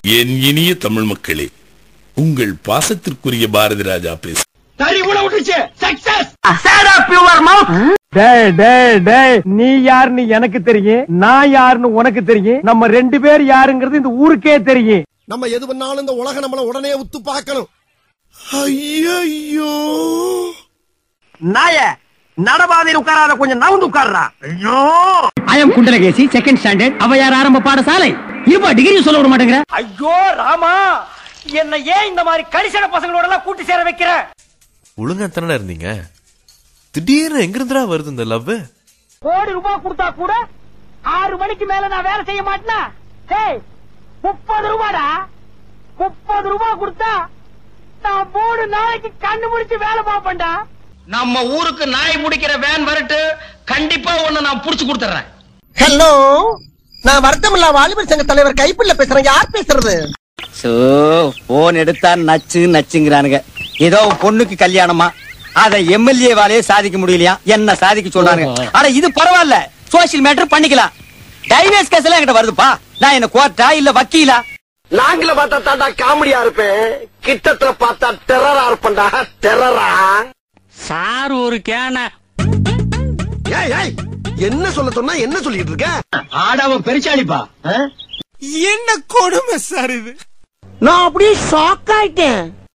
என் இனிய தமிழ் மக்களே, உங்கள் பாசத்திற்குரிய பாரதி ராஜா பேச நீ யாருன்னு எனக்கு தெரியும், நான் யாருன்னு உனக்கு தெரியும். நம்ம 2 பேர் யாருங்கிறது இந்த ஊருக்கே தெரியும். நம்ம எது பண்ணாலும் இந்த உலகம் நம்மள உடனே உத்து பார்க்கணும். ஐயோ நாய நடபாதையில் உட்காராத, கொஞ்சம் நவுந்து உட்கார்றா. ஐயோ ஐயம் குண்டலகேசி செகண்ட் ஸ்டாண்டர்ட் அவையார் ஆரம்ப பாடசாலை. இருப்பா டிகிரி சொல்ல விட மாட்டேங்கிற. ஐயோ ராமா, என்ன ஏன் இந்த மாதிரி கரிசன பசங்களோட எல்லாம் கூட்டி சேர வைக்கிற? ஒழுங்கா தானே இருந்தீங்க, திடீர்னு எங்க இருந்துடா வருது இந்த லவ்? கோடி ரூபாய் கொடுத்தா கூட 6 மணிக்கு மேல நான் வேலை செய்ய மாட்டேனா? 30 ரூபாடா, 30 ரூபாய் கொடுத்தா நான் 3 நாளைக்கு கண்ணு முடிச்சு வேலை பார்ப்பேன்டா. நம்ம ஊருக்கு நாய் முடிக்கிற வேன் வரட்டு, கண்டிப்பா ஒண்ணு நான் புடிச்சு கொடுத்துறேன். ஹலோ, நான் வருத்தமில்லா வாலிபர் சங்க தலைவர் கைப்பிள்ள பேசுறேன். யார் பேசுறது? போன் எடுத்தா நச்சு நச்சுங்கிறானுங்க. ஏதோ பொண்ணுக்கு கல்யாணமா, அத எம்எல்ஏ வாலையே சாதிக்க முடியலையா, என்ன சாதிக்க சொல்றாங்க. ஆனா இது பரவாயில்ல, சோசியல் மேட்டர் பண்ணிக்கலாம். டைவர்ஸ் கேஸ் எல்லாம் என்கிட்ட வருதுப்பா. நான் என்ன கோர்ட்டா இல்ல வக்கீலா? நாங்கள பார்த்தா தாண்டா காமெடியா இருப்பேன், கிட்டத்துல பார்த்தா டெரரா இருப்பேன்டா. டெரரா சார் ஒரு கேன. என்ன சொல்ல சொன்னா என்ன சொல்லிட்டு இருக்க? ஆடாவ பெருச்சாளிப்பா. என்ன கொடுமை சார் இது. நான் அப்படியே ஷாக் ஆயிட்டேன்.